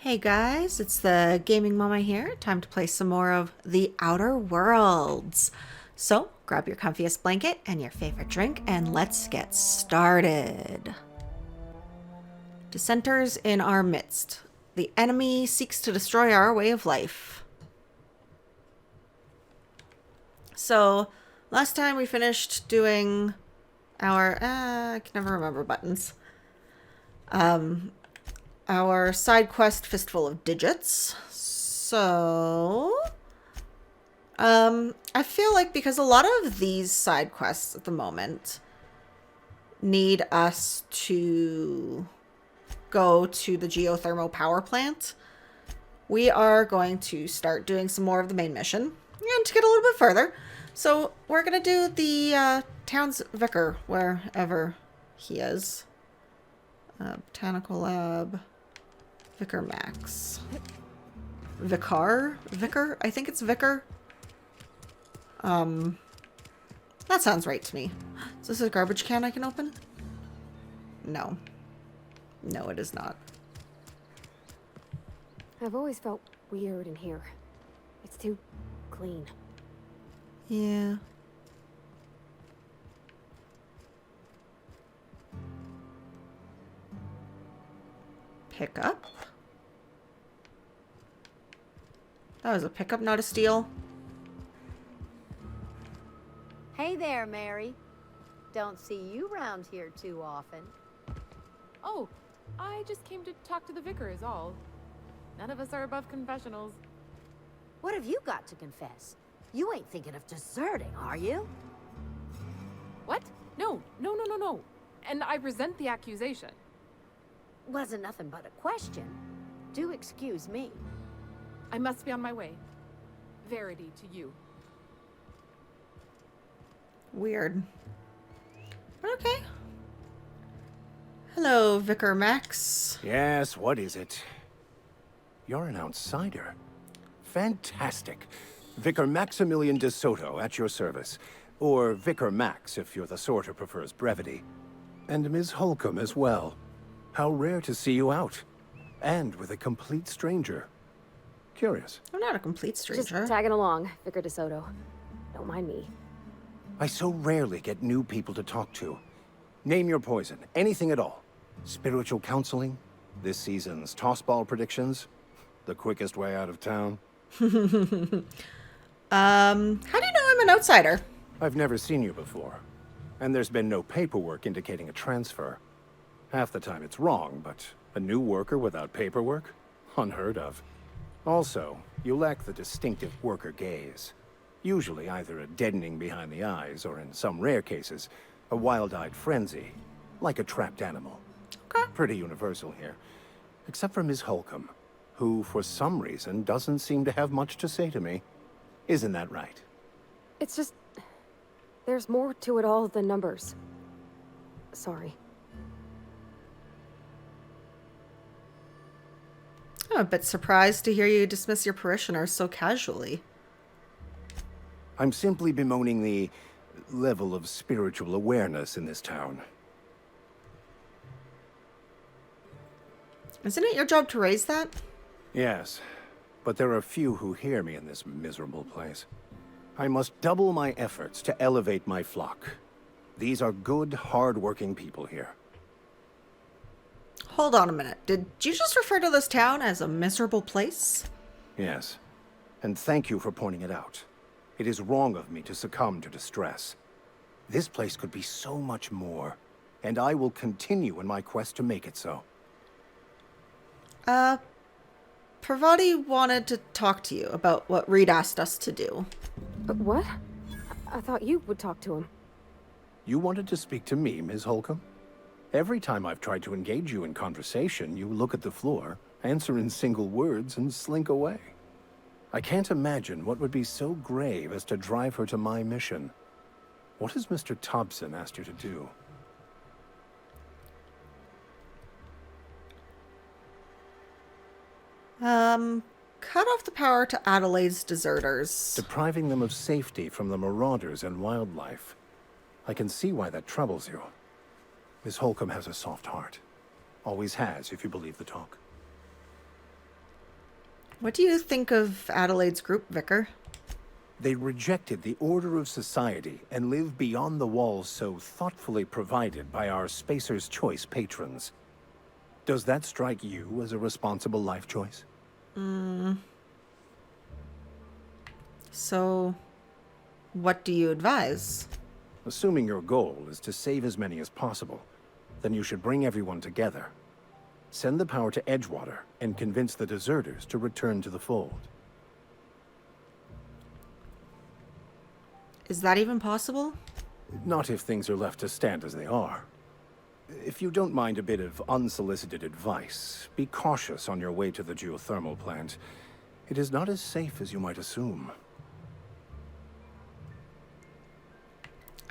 Hey guys, it's the Gaming Mama here. Time to play some more of The Outer Worlds. So, grab your comfiest blanket and your favorite drink and let's get started. Dissenters in our midst. The enemy seeks to destroy our way of life. So, last time we finished doing our... I can never remember buttons. Our side quest, Fistful of Digits. So, I feel like because a lot of these side quests at the moment need us to go to the geothermal power plant, we are going to start doing some more of the main mission and to get a little bit further. So we're going to do the town's vicar, wherever he is. Botanical Lab. Vicar Max. Vicar? Vicar? I think it's Vicar. That sounds right to me. Is this a garbage can I can open? No. No, it is not. I've always felt weird in here. It's too clean. Yeah. Pick up? That was a pickup, not a steal. Hey there, Mary. Don't see you round here too often. Oh, I just came to talk to the vicar is all. None of us are above confessionals. What have you got to confess? You ain't thinking of deserting, are you? What? No. And I resent the accusation. Wasn't nothing but a question. Do excuse me. I must be on my way. Verity to you. Weird. But okay. Hello, Vicar Max. Yes, what is it? You're an outsider. Fantastic. Vicar Maximilian de Soto at your service. Or Vicar Max, if you're the sort who prefers brevity. And Ms. Holcomb as well. How rare to see you out. And with a complete stranger. Curious. I'm not a complete stranger. Just tagging along, Vicar DeSoto. Don't mind me. I so rarely get new people to talk to. Name your poison. Anything at all. Spiritual counseling? This season's tossball predictions? The quickest way out of town? How do you know I'm an outsider? I've never seen you before. And there's been no paperwork indicating a transfer. Half the time it's wrong, but a new worker without paperwork? Unheard of. Also, you lack the distinctive worker gaze. Usually either a deadening behind the eyes, or in some rare cases, a wild-eyed frenzy, like a trapped animal. Okay. Pretty universal here. Except for Ms. Holcomb, who, for some reason, doesn't seem to have much to say to me. Isn't that right? It's just... there's more to it all than numbers. Sorry. I'm a bit surprised to hear you dismiss your parishioners so casually. I'm simply bemoaning the level of spiritual awareness in this town. Isn't it your job to raise that? Yes, but there are few who hear me in this miserable place. I must double my efforts to elevate my flock. These are good, hard-working people here. Hold on a minute. Did you just refer to this town as a miserable place? Yes, and thank you for pointing it out. It is wrong of me to succumb to distress. This place could be so much more, and I will continue in my quest to make it so. Parvati wanted to talk to you about what Reed asked us to do. But what? I thought you would talk to him. You wanted to speak to me, Ms. Holcomb? Every time I've tried to engage you in conversation, you look at the floor, answer in single words, and slink away. I can't imagine what would be so grave as to drive her to my mission. What has Mr. Thompson asked you to do? Cut off the power to Adelaide's deserters. Depriving them of safety from the marauders and wildlife. I can see why that troubles you. Miss Holcomb has a soft heart. Always has, if you believe the talk. What do you think of Adelaide's group, Vicar? They rejected the order of society and live beyond the walls so thoughtfully provided by our Spacer's Choice patrons. Does that strike you as a responsible life choice? So, what do you advise? Assuming your goal is to save as many as possible, then you should bring everyone together. Send the power to Edgewater and convince the deserters to return to the fold. Is that even possible? Not if things are left to stand as they are. If you don't mind a bit of unsolicited advice, be cautious on your way to the geothermal plant. It is not as safe as you might assume.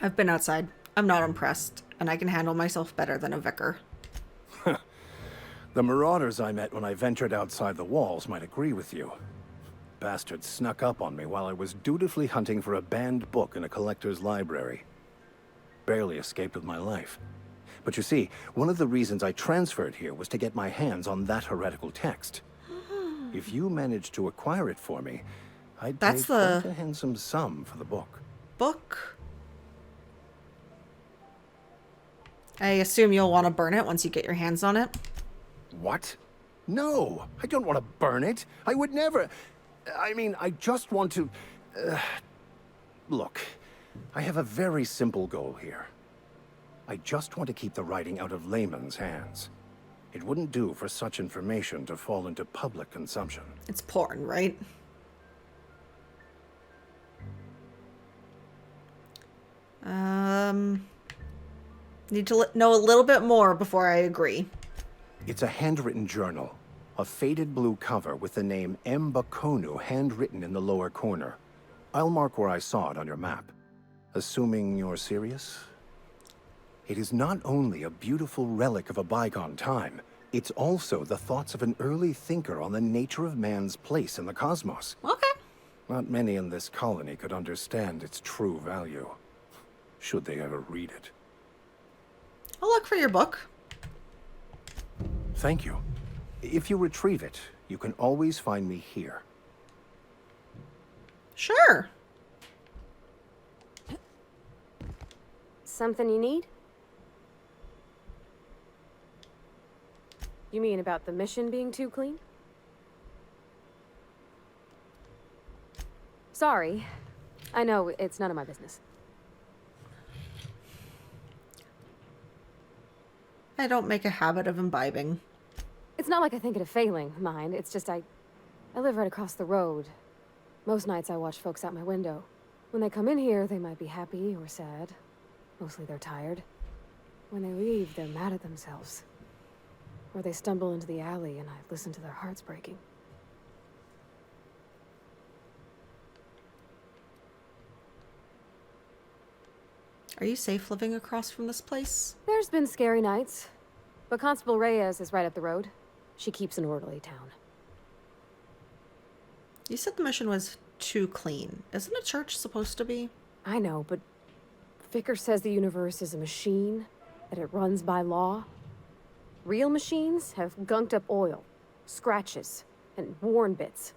I've been outside. I'm not impressed, and I can handle myself better than a vicar. The marauders I met when I ventured outside the walls might agree with you. Bastards snuck up on me while I was dutifully hunting for a banned book in a collector's library. Barely escaped with my life. But you see, one of the reasons I transferred here was to get my hands on that heretical text. If you managed to acquire it for me, I'd pay quite a handsome sum for the book. Book? I assume you'll want to burn it once you get your hands on it. What? No, I don't want to burn it. I would never... I mean, I just want to... Look, I have a very simple goal here. I just want to keep the writing out of layman's hands. It wouldn't do for such information to fall into public consumption. It's porn, right? Need to know a little bit more before I agree. It's a handwritten journal. A faded blue cover with the name M. Bakonu handwritten in the lower corner. I'll mark where I saw it on your map. Assuming you're serious? It is not only a beautiful relic of a bygone time, it's also the thoughts of an early thinker on the nature of man's place in the cosmos. Okay. Not many in this colony could understand its true value, should they ever read it. I'll look for your book. Thank you. If you retrieve it, you can always find me here. Sure. Something you need? You mean about the mission being too clean? Sorry. I know, it's none of my business. I don't make a habit of imbibing. It's not like I think it a failing, mind. It's just I live right across the road. Most nights I watch folks out my window. When they come in here, they might be happy or sad. Mostly they're tired. When they leave, they're mad at themselves. Or they stumble into the alley and I listen to their hearts breaking. Are you safe living across from this place? There's been scary nights, but Constable Reyes is right up the road. She keeps an orderly town. You said the mission was too clean. Isn't a church supposed to be? I know, but Vicker says the universe is a machine, that it runs by law. Real machines have gunked up oil, scratches, and worn bits.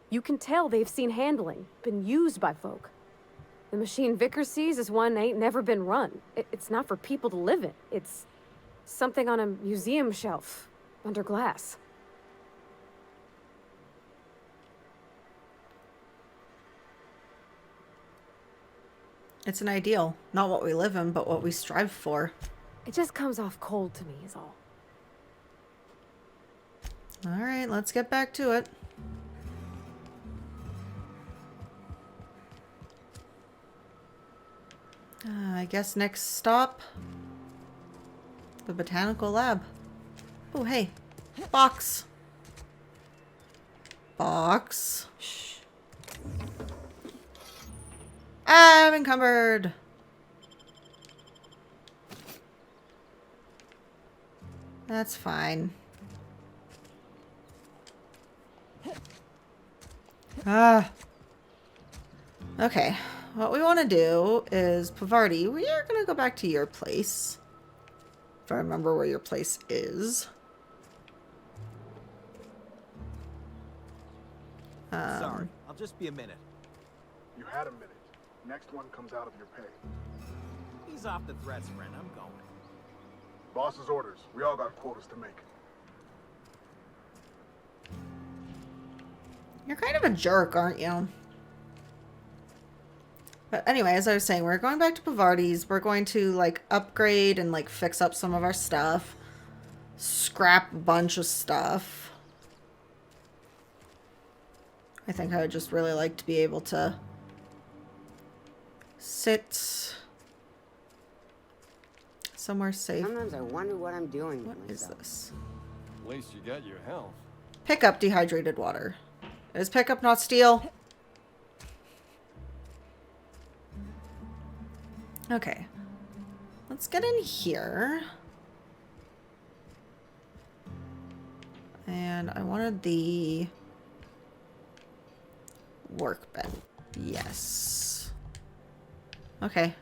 You can tell they've seen handling, been used by folk. The machine Vicker sees is one ain't never been run. It's not for people to live in. It's something on a museum shelf, under glass. It's an ideal. Not what we live in, but what we strive for. It just comes off cold to me, is all. All right, let's get back to it. I guess next stop, the Botanical Lab. Oh, hey. Box. Box. Shh. I'm encumbered. That's fine. Okay. What we want to do is, Parvati, we are going to go back to your place. If I remember where your place is. Sorry, I'll just be a minute. You had a minute. Next one comes out of your pay. Ease off the threats, friend. I'm going. Boss's orders. We all got quotas to make. You're kind of a jerk, aren't you? But anyway, as I was saying, we're going back to Parvati's. We're going to, like, upgrade and, like, fix up some of our stuff. Scrap a bunch of stuff. I think I would just really like to be able to sit somewhere safe. Sometimes I wonder what I'm doing with What is myself. this? At least you got your health. Pick up dehydrated water. Is pick up not steal? Okay. Let's get in here. And I wanted the workbench. Yes. Okay.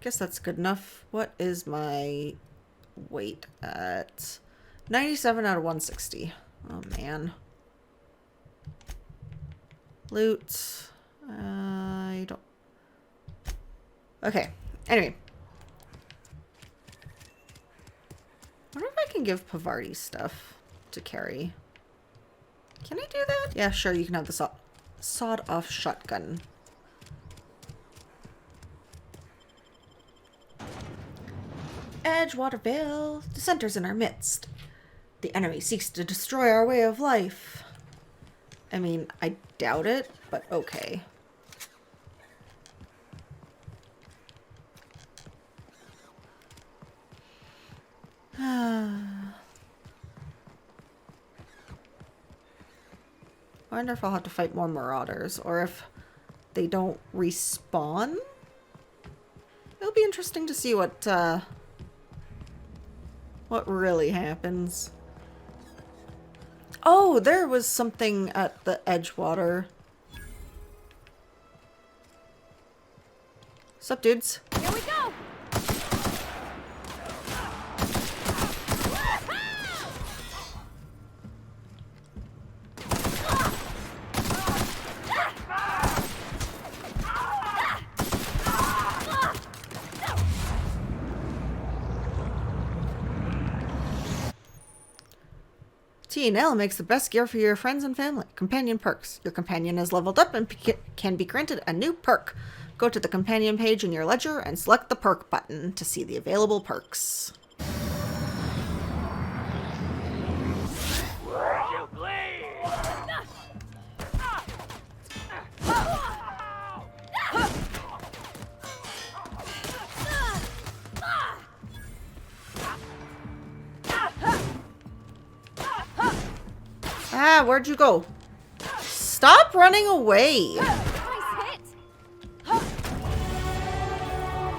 Guess that's good enough. What is my weight at? 97 out of 160. Oh man. Loot. I don't. Okay. Anyway. I wonder if I can give Parvati stuff to carry. Can I do that? Yeah, sure. You can have the sawed-off shotgun. Edgewater Vale. Dissenters in our midst. The enemy seeks to destroy our way of life. I mean, I doubt it, but okay. I wonder if I'll have to fight more marauders, or if they don't respawn. It'll be interesting to see what really happens. Oh, there was something at the Edgewater. Sup, dudes? Here we go! T&L makes the best gear for your friends and family. Companion perks. Your companion is leveled up and can be granted a new perk. Go to the companion page in your ledger and select the perk button to see the available perks. Ah, where'd you go? Stop running away!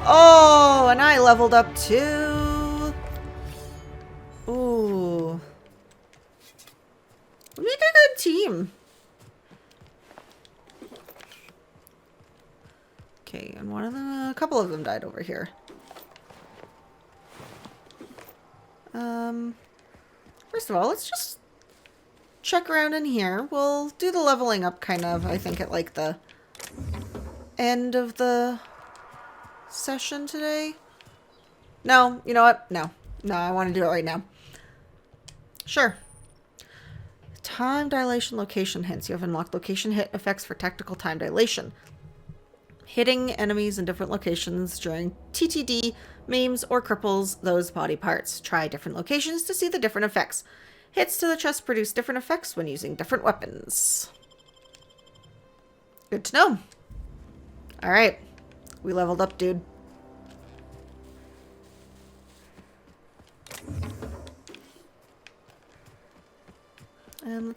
Oh, and I leveled up too. Ooh. We make a good team. Okay, and a couple of them died over here. First of all, let's just check around in here. We'll do the leveling up kind of, I think, at like the end of the session today. No, you know what? No, I want to do it right now. Sure. Time dilation location hints. You have unlocked location hit effects for tactical time dilation. Hitting enemies in different locations during TTD maims or cripples those body parts. Try different locations to see the different effects. Hits to the chest produce different effects when using different weapons. Good to know. Alright. We leveled up, dude. And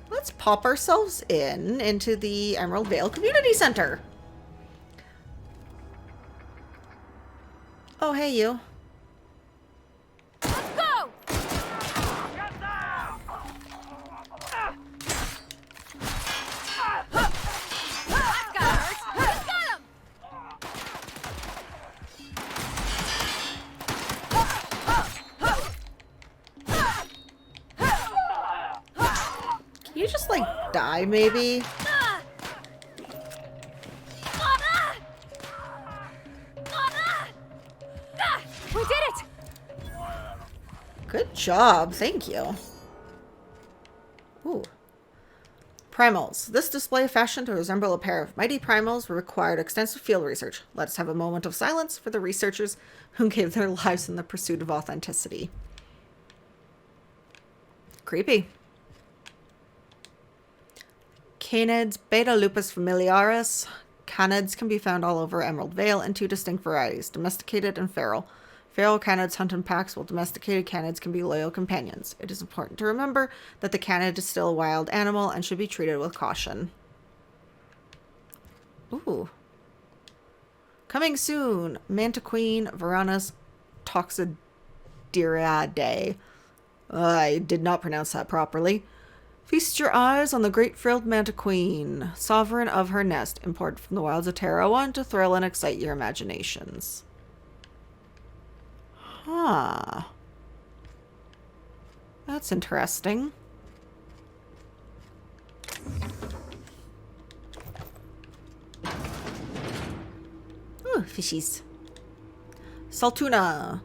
let's pop ourselves into the Emerald Vale Community Center. Oh, hey, you. die, maybe? We did it! Good job. Thank you. Ooh. Primals. This display fashioned to resemble a pair of mighty primals required extensive field research. Let us have a moment of silence for the researchers who gave their lives in the pursuit of authenticity. Creepy. Canids, Beta lupus familiaris. Canids can be found all over Emerald Vale in two distinct varieties, domesticated and feral. Feral canids hunt in packs, while domesticated canids can be loyal companions. It is important to remember that the canid is still a wild animal and should be treated with caution. Ooh. Coming soon, Mantiquine Varanus toxidiridae. I did not pronounce that properly. Feast your eyes on the great frilled mantiquine, sovereign of her nest, imported from the wilds of Terra 1 to thrill and excite your imaginations. Huh. That's interesting. Ooh, fishies. Saltuna.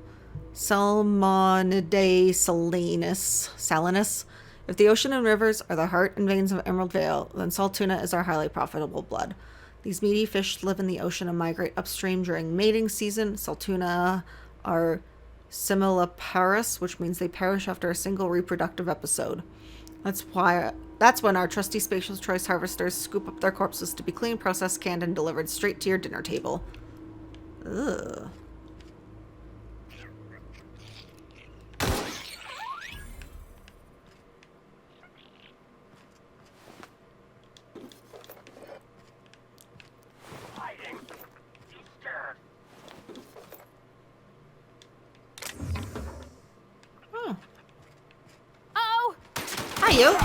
Salmonidae salinus. If the ocean and rivers are the heart and veins of Emerald Vale, then saltuna is our highly profitable blood. These meaty fish live in the ocean and migrate upstream during mating season. Saltuna are similiparous, which means they perish after a single reproductive episode. That's when our trusty spatial choice harvesters scoop up their corpses to be cleaned, processed, canned, and delivered straight to your dinner table. Ugh. Hi, you.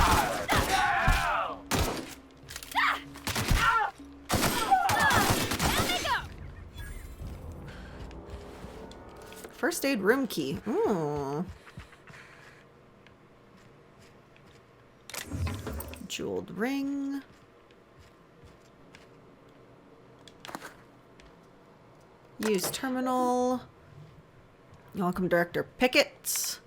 First aid room key. Ooh. Jeweled ring. Use terminal. Welcome, Director Pickett.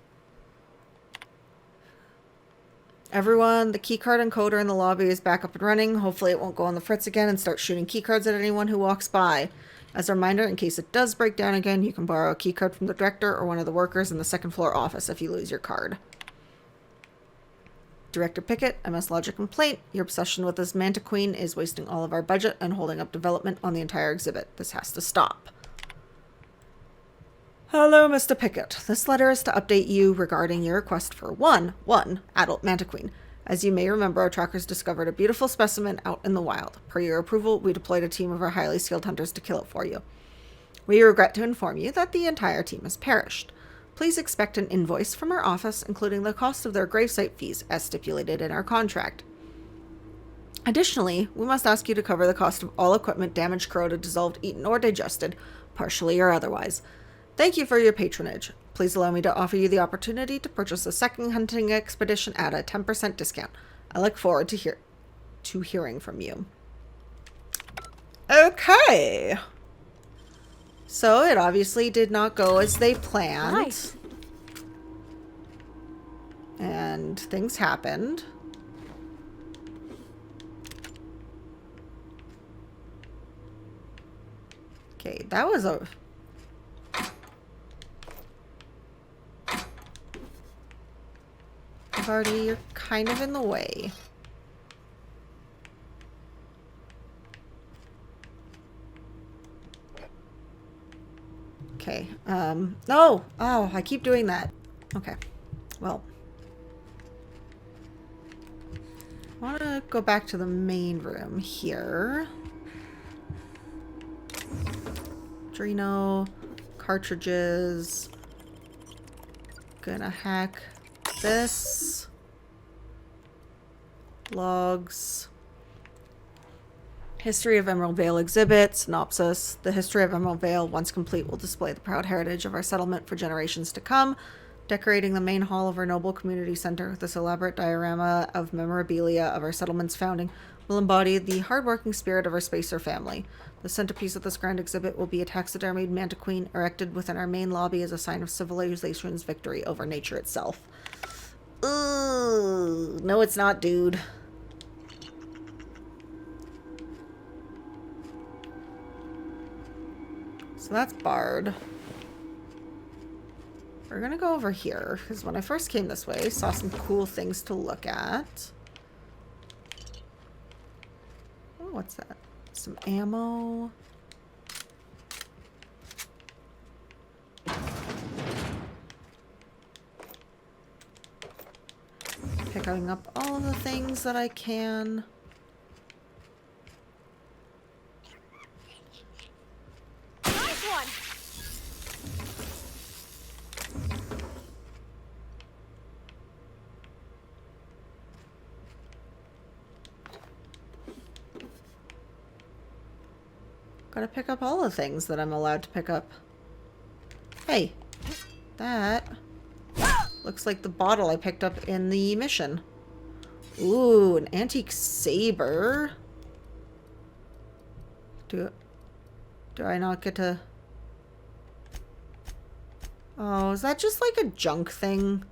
Everyone, the keycard encoder in the lobby is back up and running. Hopefully it won't go on the fritz again and start shooting keycards at anyone who walks by. As a reminder, in case it does break down again, you can borrow a keycard from the director or one of the workers in the second floor office if you lose your card. Director Pickett, MS Logic complaint. Your obsession with this Mantiquine is wasting all of our budget and holding up development on the entire exhibit. This has to stop. Hello, Mr. Pickett. This letter is to update you regarding your request for one adult mantiquine. As you may remember, our trackers discovered a beautiful specimen out in the wild. Per your approval, we deployed a team of our highly skilled hunters to kill it for you. We regret to inform you that the entire team has perished. Please expect an invoice from our office, including the cost of their gravesite fees, as stipulated in our contract. Additionally, we must ask you to cover the cost of all equipment damaged, corroded, dissolved, eaten, or digested, partially or otherwise. Thank you for your patronage. Please allow me to offer you the opportunity to purchase a second hunting expedition at a 10% discount. I look forward to hearing from you. Okay. So it obviously did not go as they planned. Nice. And things happened. Okay, that was a... Parvati, you're kind of in the way. Okay, no! Oh, I keep doing that. Okay, well. I want to go back to the main room here. Drino, cartridges. Gonna hack this. Logs. History of Emerald Vale exhibit. Synopsis. The history of Emerald Vale, once complete, will display the proud heritage of our settlement for generations to come. Decorating the main hall of our noble community center, this elaborate diorama of memorabilia of our settlement's founding will embody the hardworking spirit of our spacer family. The centerpiece of this grand exhibit will be a taxidermied mantiqueen erected within our main lobby as a sign of civilization's victory over nature itself. Ooh, no it's not, dude. So that's barred. We're gonna go over here, because when I first came this way, I saw some cool things to look at. Oh, what's that? Some ammo. Picking up all of the things that I can. Nice one! Gotta pick up all the things that I'm allowed to pick up. Hey, that looks like the bottle I picked up in the mission. Ooh, an antique saber. Do I not get to... Oh, is that just like a junk thing?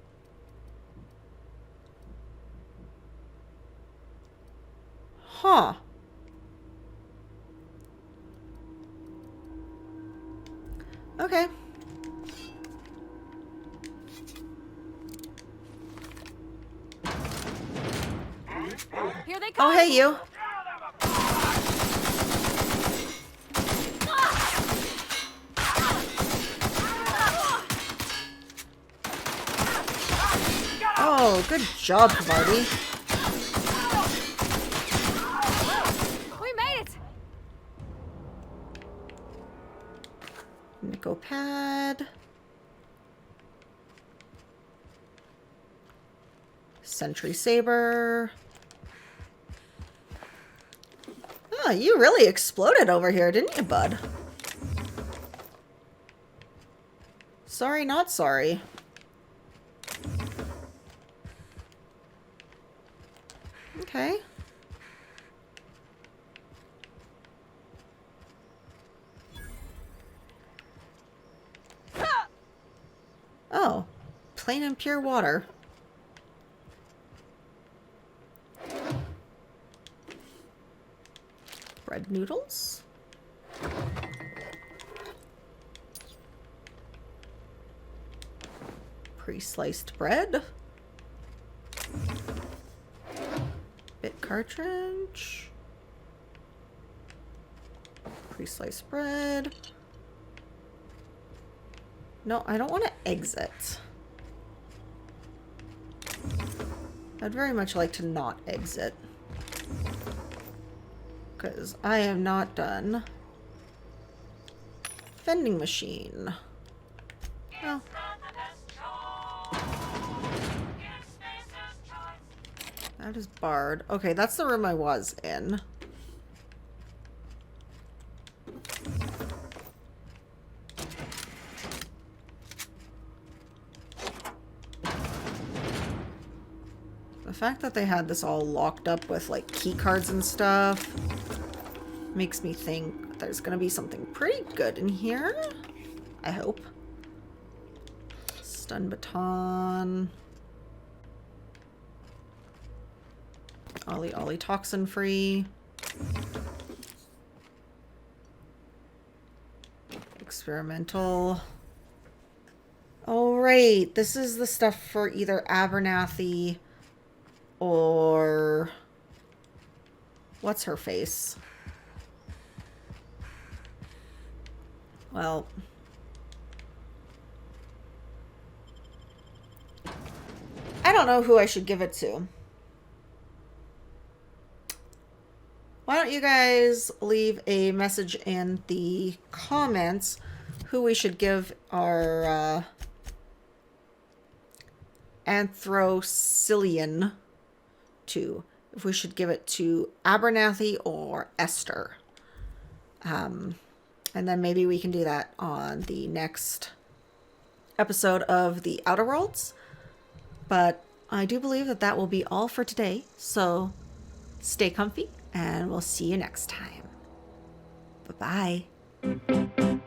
Huh. Okay. Here they come! Oh, hey, you. Oh, good job, Parvati. We made it! Nickel pad. Sentry saber. Oh, you really exploded over here, didn't you, bud? Sorry, not sorry. Okay. Oh, plain and pure water. Bread noodles. Pre-sliced bread. Bit cartridge. Pre-sliced bread. No, I don't want to exit. I'd very much like to not exit. Because I am not done. Vending machine. Oh. That is barred. Okay, that's the room I was in. The fact that they had this all locked up with like key cards and stuff makes me think there's gonna be something pretty good in here. I hope. Stun baton. Ollie toxin free. Experimental. Oh, right. This is the stuff for either Abernathy or... What's her face? Well... I don't know who I should give it to. Why don't you guys leave a message in the comments who we should give our Anthrocillion to. If we should give it to Abernathy or Esther. And then maybe we can do that on the next episode of The Outer Worlds. But I do believe that that will be all for today. So stay comfy, and we'll see you next time. Bye-bye.